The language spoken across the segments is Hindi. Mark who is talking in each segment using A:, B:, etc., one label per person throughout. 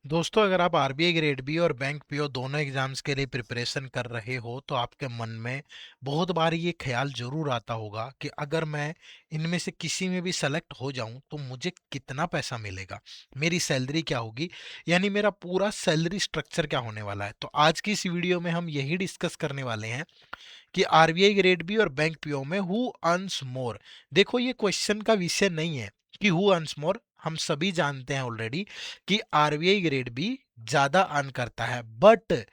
A: दोस्तों, अगर आप आरबीआई ग्रेड बी और बैंक पीओ दोनों एग्जाम्स के लिए प्रिपरेशन कर रहे हो तो आपके मन में बहुत बार ये ख्याल जरूर आता होगा कि अगर मैं इनमें से किसी में भी सेलेक्ट हो जाऊं तो मुझे कितना पैसा मिलेगा, मेरी सैलरी क्या होगी, यानी मेरा पूरा सैलरी स्ट्रक्चर क्या होने वाला है। तो आज की इस वीडियो में हम यही डिस्कस करने वाले हैं कि आरबीआई ग्रेड बी और बैंक पीओ में हु अर्न्स मोर। देखो, ये क्वेश्चन का विषय नहीं है कि हु अर्न्स मोर, हम सभी जानते हैं ऑलरेडी कि आरबीआई ग्रेड बी ज्यादा अर्न करता है। बट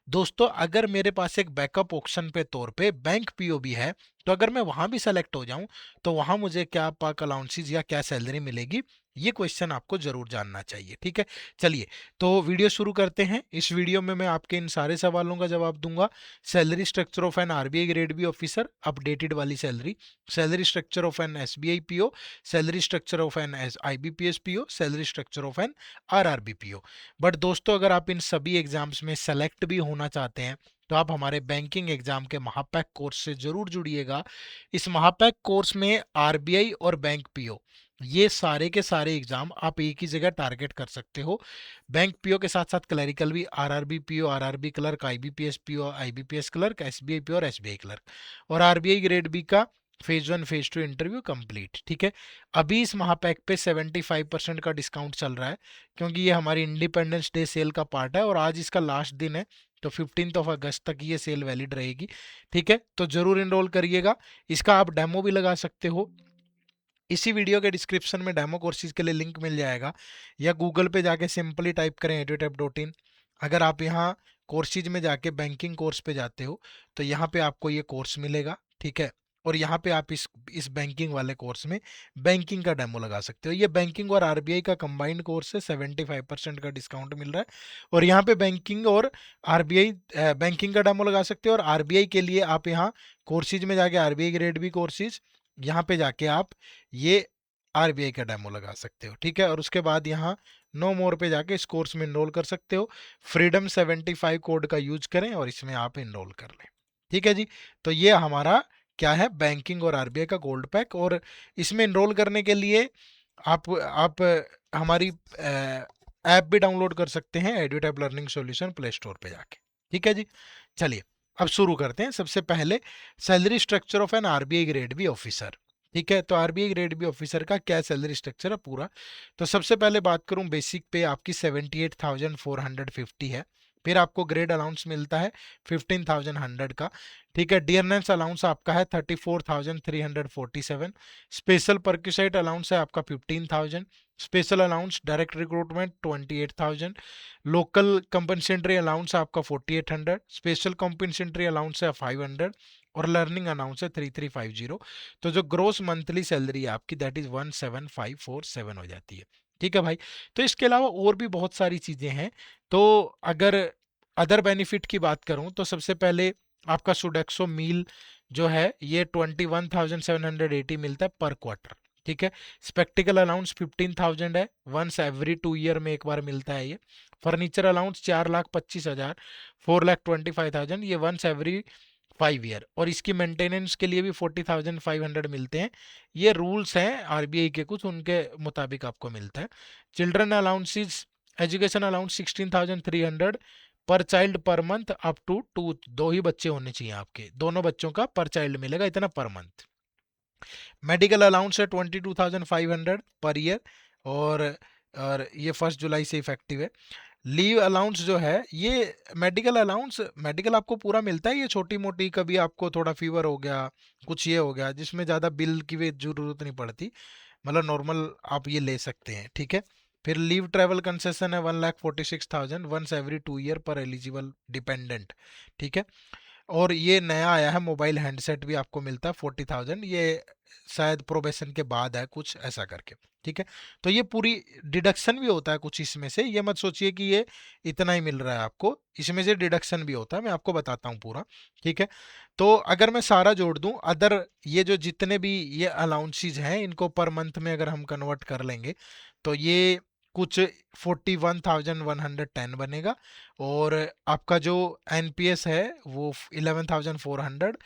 A: दोस्तों, अगर मेरे पास एक बैकअप ऑप्शन पे तौर पे बैंक पीओ भी है, तो अगर मैं वहां भी सेलेक्ट हो जाऊं तो वहां मुझे क्या पाक अलाउंसेस या क्या सैलरी मिलेगी, ये क्वेश्चन आपको जरूर जानना चाहिए। ठीक है, चलिए तो वीडियो शुरू करते हैं। इस वीडियो में मैं आपके इन सारे सवालों का जवाब दूंगा। Salary structure of an RBI grade B officer, updated वाली salary, salary structure of an SBI PO, salary structure of an S IBPS PO, salary structure of an RRB PO. But दोस्तों, अगर आप इन सभी एग्जाम्स में सेलेक्ट भी होना चाहते हैं तो आप हमारे बैंकिंग एग्जाम के महापैक कोर्स से जरूर जुड़िएगा। इस महापैक कोर्स में आरबीआई और बैंक पीओ ये सारे के सारे एग्जाम आप एक ही जगह टारगेट कर सकते हो। बैंक पीओ के साथ साथ क्लरिकल भी, RRB PO, RRB clerk, IBPS PO, IBPS clerk, SBI PO और एसबीआई क्लर्क। और आरबीआई ग्रेड बी का फेज 1 फेज 2 इंटरव्यू कंप्लीट। ठीक है, अभी इस महापैक पे 75% का डिस्काउंट चल रहा है क्योंकि ये हमारी इंडिपेंडेंस डे सेल का पार्ट है और आज इसका लास्ट दिन है। तो 15 अगस्त तक ये सेल वैलिड रहेगी। ठीक है, तो जरूर इनरोल करिएगा। इसका आप डेमो भी लगा सकते हो। इसी वीडियो के डिस्क्रिप्शन में डेमो कोर्सेज के लिए लिंक मिल जाएगा, या गूगल पे जाके सिंपली टाइप करें edutep.in। अगर आप यहाँ कोर्सेज में जाके बैंकिंग कोर्स पे जाते हो तो यहाँ पे आपको ये कोर्स मिलेगा। ठीक है, और यहाँ पे आप इस बैंकिंग वाले कोर्स में बैंकिंग का डेमो लगा सकते हो। ये बैंकिंग और आरबीआई का कंबाइंड कोर्स है, 75% का डिस्काउंट मिल रहा है। और यहाँ पे बैंकिंग और आरबीआई बैंकिंग का डेमो लगा सकते हो, और आरबीआई के लिए आप यहाँ कोर्सेज में जाके आरबीआई ग्रेड बी कोर्सेज, यहाँ पे जाके आप ये आरबीआई का डेमो लगा सकते हो। ठीक है, और उसके बाद यहाँ नो मोर पे जाके इस कोर्स में इनरोल कर सकते हो। फ्रीडम 75 कोड का यूज करें और इसमें आप इनरोल कर लें। ठीक है जी, तो ये हमारा क्या है, बैंकिंग और आरबीआई का गोल्ड पैक। और इसमें इनरोल करने के लिए आप हमारी ऐप भी डाउनलोड कर सकते हैं, एडुटैब लर्निंग सॉल्यूशन, प्ले स्टोर पे जाके। ठीक है जी, चलिए अब शुरू करते हैं। सबसे पहले salary structure of an RBI grade B officer. ठीक है, तो आरबीआई ग्रेड बी ऑफिसर का क्या सैलरी स्ट्रक्चर है पूरा। तो सबसे पहले बात करूं, बेसिक पे आपकी 78,450 है। फिर आपको ग्रेड अलाउंस मिलता है 15,100 का। ठीक है, डियरनेस अलाउंस आपका है 34,347। स्पेशल परक्यूसाइट अलाउंस है आपका 15,000। Special allowance direct recruitment 28,000। Local compensatory allowance आपका 4,800। स्पेशल कंपनसेंट्री अलाउंस है 500। और लर्निंग अलाउंस है 3,350। तो जो ग्रोस मंथली सैलरी है आपकी दैट इज 17,547 हो जाती है। ठीक है भाई, तो इसके अलावा और भी बहुत सारी चीजें हैं। तो अगर अदर बेनिफिट की बात करूं तो सबसे पहले आपका सुडेक्सो मील जो है ये 21,780 मिलता है पर क्वार्टर। ठीक है, स्पेक्टिकल अलाउंस 15,000 है, वंस एवरी 2 ईयर में एक बार मिलता है ये। फर्नीचर अलाउंस 4,25,000, 4,25,000, ये वंस एवरी 5 ईयर। और इसकी मेंटेनेंस के लिए भी 40,500 मिलते हैं। ये रूल्स हैं आरबीआई के कुछ, उनके मुताबिक आपको मिलता है। चिल्ड्रन अलाउंसेस, एजुकेशन अलाउंस 16,300 पर child per month, up to to, दो ही बच्चे होने चाहिए आपके, दोनों बच्चों का पर चाइल्ड मिलेगा इतना पर मंथ। मेडिकल अलाउंस है 22,500 पर ईयर। और और ये 1 जुलाई से इफेक्टिव है। लीव अलाउंस जो है ये मेडिकल अलाउंस, मेडिकल आपको पूरा मिलता है। ये छोटी मोटी कभी आपको थोड़ा फीवर हो गया, कुछ ये हो गया, जिसमें ज़्यादा बिल की भी जरूरत नहीं पड़ती, मतलब नॉर्मल आप ये ले सकते हैं। ठीक है, फिर लीव ट्रैवल कंसेशन है 1,46,000 वंस एवरी 2 ईयर पर एलिजिबल डिपेंडेंट। ठीक है, और ये नया आया है मोबाइल हैंडसेट भी आपको मिलता है 40,000, ये शायद प्रोबेशन के बाद है कुछ ऐसा करके। ठीक है, तो ये पूरी डिडक्शन भी होता है कुछ इसमें से, ये मत सोचिए कि ये इतना ही मिल रहा है आपको, इसमें से डिडक्शन भी होता है, मैं आपको बताता हूँ पूरा। ठीक है, तो अगर मैं सारा जोड़ दूं, अदर ये जो जितने भी ये अलाउंसेज हैं इनको पर मंथ में अगर हम कन्वर्ट कर लेंगे तो ये कुछ 41,110 बनेगा। और आपका जो एनपीएस है वो 11,400।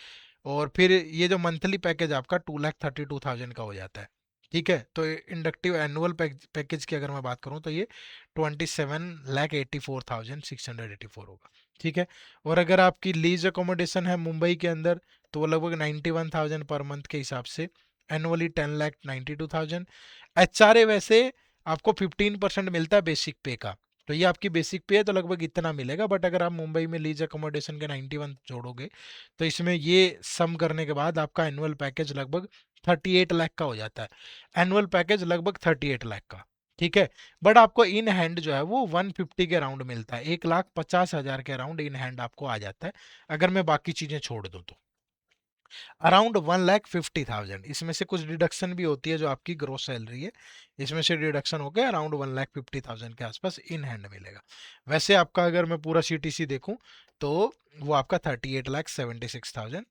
A: और फिर ये जो मंथली पैकेज आपका 2,32,000 का हो जाता है। ठीक है, तो इंडक्टिव एनुअल पैकेज की अगर मैं बात करूं तो ये 27,84,684 होगा। ठीक है, और अगर आपकी लीज अकोमोडेशन है मुंबई के अंदर तो वो लगभग 91,000 पर मंथ के हिसाब से, एनुअली 10,92,000। एचआरए वैसे आपको 15% मिलता है बेसिक पे का, तो ये आपकी बेसिक पे है तो लगभग इतना मिलेगा, बट अगर आप मुंबई में लीज अकोमोडेशन के 91 जोड़ोगे तो इसमें ये सम करने के बाद आपका एनुअल पैकेज लगभग 38 लाख का हो जाता है। एनुअल पैकेज लगभग 38 लाख का। ठीक है, बट आपको इन हैंड जो है वो 150 के राउंड मिलता है, 1,50,000 के राउंड इन हैंड आपको आ जाता है अगर मैं बाकी चीजें छोड़ दूं तो। अराउंड 1,50,000 इसमें से कुछ डिडक्शन भी होती है जो आपकी ग्रोस सैलरी है, इसमें से डिडक्शन होकर अराउंड 1,50,000 के आसपास इन हैंड मिलेगा। वैसे आपका अगर मैं पूरा सीटीसी देखूं तो वो आपका 38,76,000,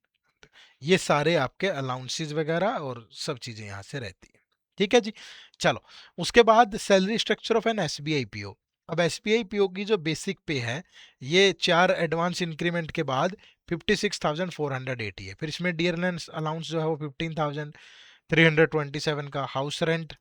A: ये सारे आपके अलाउंसेस वगैरह और सब चीजें यहाँ से रहती है। ठीक है जी, चलो उसके बाद salary structure of an SBI PO. अब एसबीआई पीओ की जो बेसिक पे है ये 4 एडवांस इंक्रीमेंट के बाद 56,480 है। फिर इसमें डियरनेस अलाउंस जो है वो 15,327 का, house rent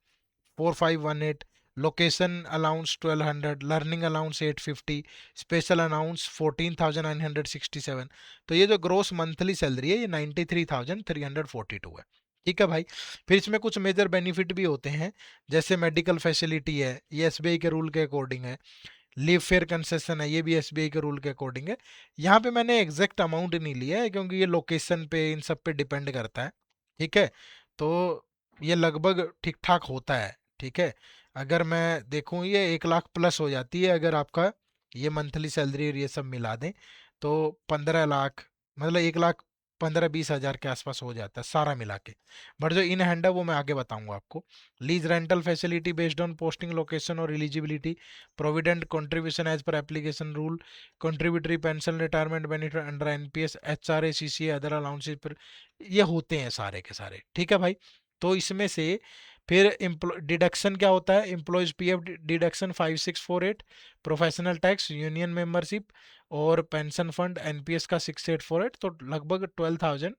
A: 4518, location allowance 1200, learning allowance 850, special allowance 14,967। तो ये जो ग्रोस मंथली सैलरी है ये 93,342 है। ठीक है भाई, फिर इसमें कुछ मेजर बेनिफिट भी होते हैं, जैसे मेडिकल फैसिलिटी है, ये एसबीआई के रूल के अकॉर्डिंग है। लीव फेयर कंसेशन है, ये भी एसबीआई के रूल के अकॉर्डिंग है। यहाँ पे मैंने एग्जैक्ट अमाउंट नहीं लिया है क्योंकि ये लोकेशन पे इन सब पे डिपेंड करता है। ठीक है, तो ये लगभग ठीक ठाक होता है। ठीक है, अगर मैं देखूं ये 1 लाख प्लस हो जाती है अगर आपका ये मंथली सैलरी और ये सब मिला दें तो 15 लाख, मतलब 1,15,20,000 के आसपास हो जाता है सारा मिला के। बट जो इन हैंड है वो मैं आगे बताऊंगा आपको। Lease rental facility based on posting location और eligibility, provident contribution as per application rule, contributory pension retirement benefit under NPS, HRA, CCA, other allowances पर ये होते हैं सारे के सारे। ठीक है भाई, तो इसमें से फिर डिडक्शन क्या होता है, employees PF deduction 5648, professional tax, union membership और पेंशन फंड एनपीएस का 6848, तो लगभग 12,000,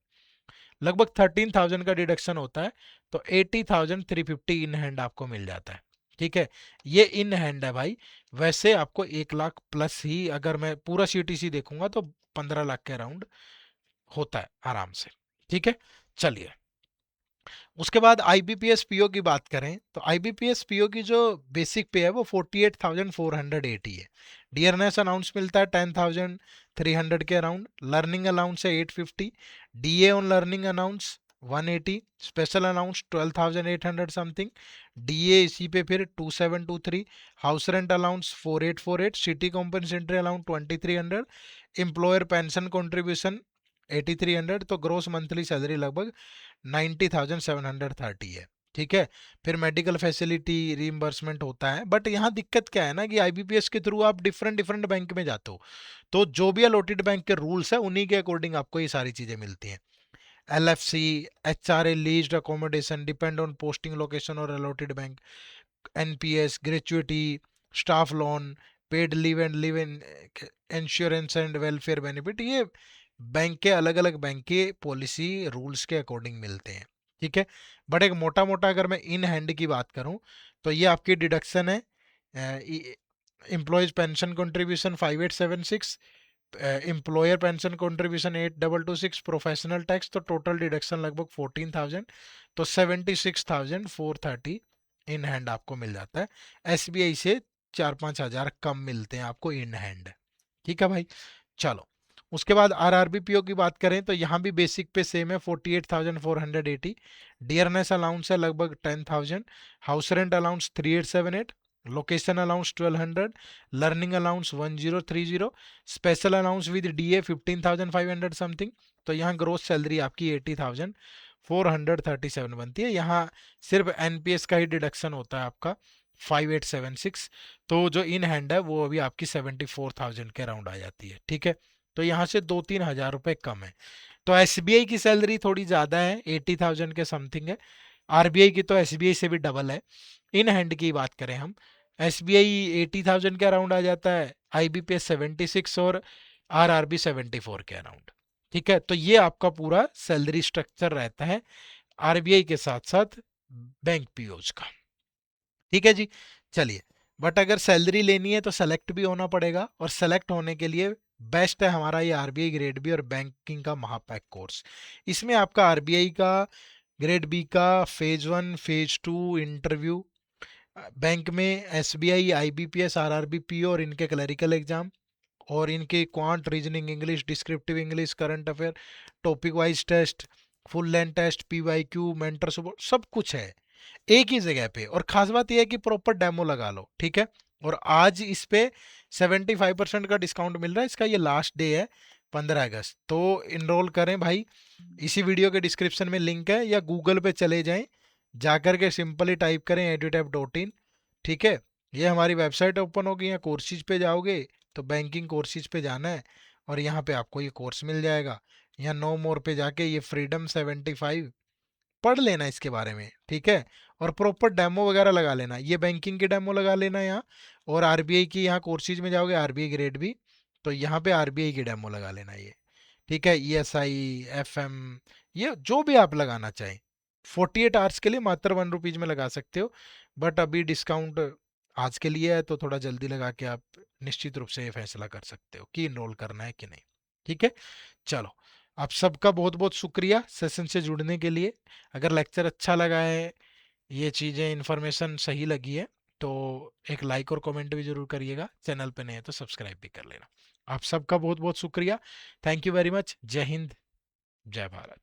A: लगभग 13,000 का डिडक्शन होता है, तो 80,350 इन हैंड आपको मिल जाता है। ठीक है, ये इन हैंड है भाई। वैसे आपको 1 लाख प्लस ही अगर मैं पूरा सीटीसी देखूंगा तो 15 लाख के अराउंड होता है आराम से। ठीक है, चलिए उसके बाद आईबीपीएस पीओ की बात करें तो आईबीपीएस पीओ की जो बेसिक पे है वो 48,480 है। डियरनेस अलाउंस मिलता है 10,300 के अराउंड, लर्निंग अलाउंस है 850, DA on learning allowance 180, special allowance 12,800 something, DA इसी पे फिर 2723, house rent allowance 4848, city compensatory allowance 2300, employer pension contribution 8300, तो ग्रोस मंथली सैलरी लगभग 90,730 है। ठीक है, फिर मेडिकल फैसिलिटी रीइंबर्समेंट होता है, बट यहाँ दिक्कत क्या है ना कि आईबीपीएस के थ्रू आप डिफरेंट डिफरेंट बैंक में जाते हो, तो जो भी अलॉटेड बैंक के रूल्स है उन्हीं के अकॉर्डिंग आपको ये सारी चीजें मिलती हैं। LFC, HRA, leased accommodation, depend on posting location और allotted bank, NPS, gratuity, staff loan, paid leave and live in, insurance and welfare benefit, ये बैंक के अलग अलग बैंक के पॉलिसी रूल्स के अकॉर्डिंग मिलते हैं। ठीक है, बट एक मोटा मोटा अगर मैं इन हैंड की बात करूं तो ये आपकी डिडक्शन है, employees pension contribution 5876, employer pension contribution 8226, professional tax, तो टोटल डिडक्शन लगभग 14,000, तो 76,430 इन हैंड आपको मिल जाता है। एसबीआई से 4-5 हज़ार कम मिलते हैं आपको इन हैंड। ठीक है भाई, चलो उसके बाद आरआरबीपीओ की बात करें तो यहाँ भी बेसिक पे सेम है 48,480, डियरनेस अलाउंस है लगभग 10,000, house rent allowance 3878, location allowance 1200, learning allowance 1030, special allowance with DA 15,500 something, तो यहाँ ग्रोस सैलरी आपकी 80,437 बनती है। यहाँ सिर्फ एनपीएस का ही डिडक्शन होता है आपका 5876, तो जो इन हैंड है वो अभी आपकी 74,000 के अराउंड आ जाती है। ठीक है, तो यहाँ से 2-3 हज़ार रुपए कम है। तो एसबीआई की सैलरी थोड़ी ज़्यादा है, 80,000 के समथिंग है, आरबीआई की तो एसबीआई से भी डबल है। इन हैंड की बात करें हम, एसबीआई 80,000 के अराउंड आ जाता है, आईबीपीएस 76 और आरआरबी 74 के अराउंड। ठीक है, तो ये आपका पूरा सैलरी स्ट्रक्चर रहता है आरबीआई के साथ साथ बैंक पीओज का। ठीक है जी। चलिए, बट अगर सैलरी लेनी है तो सेलेक्ट भी होना पड़ेगा, और सेलेक्ट होने के लिए बेस्ट है हमारा ये आरबीआई ग्रेड बी और बैंकिंग का महापैक कोर्स। इसमें आपका आरबीआई का ग्रेड बी का phase one phase two interview, bank में एसबीआई आईबीपीएस आरआरबी पीओ और इनके क्लरिकल एग्जाम, और इनके quant reasoning English descriptive English current affair topic wise test, full length test, PYQ, mentor support, सब कुछ है एक ही जगह पे। और खास बात यह है कि प्रॉपर डेमो लगा लो, ठीक है। और आज इस पे 75% का डिस्काउंट मिल रहा है, इसका ये लास्ट डे है 15 अगस्त, तो इनरोल करें भाई। इसी वीडियो के डिस्क्रिप्शन में लिंक है, या गूगल पे चले जाएं, जाकर के सिंपली टाइप करें edutap.in, ठीक है। ये हमारी वेबसाइट ओपन होगी, या कोर्सेज पे जाओगे तो बैंकिंग कोर्सेज पे जाना है, और यहाँ पे आपको ये कोर्स मिल जाएगा। यहाँ नो मोर पे जाके ये फ्रीडम 75 पढ़ लेना इसके बारे में, ठीक है। और प्रॉपर डेमो वगैरह लगा लेना, ये बैंकिंग की डेमो लगा लेना यहाँ, और आरबीआई की यहाँ कोर्सेज में जाओगे आरबीआई ग्रेड भी, तो यहाँ पे आरबीआई की डेमो लगा लेना ये, ठीक है। ईएसआई, एफएम, ये जो भी आप लगाना चाहें, 48 आवर्स के लिए मात्र ₹1 में लगा सकते हो। बट अभी डिस्काउंट आज के लिए है, तो थोड़ा जल्दी लगा के आप निश्चित रूप से ये फैसला कर सकते हो कि इनरोल करना है कि नहीं, ठीक है। चलो, आप सबका बहुत बहुत शुक्रिया सेशन से जुड़ने के लिए। अगर लेक्चर अच्छा लगा है, ये चीज़ें इन्फॉर्मेशन सही लगी है, तो एक लाइक और कमेंट भी जरूर करिएगा। चैनल पे नए हैं तो सब्सक्राइब भी कर लेना। आप सबका बहुत बहुत शुक्रिया। Thank you very much. जय हिंद, जय भारत।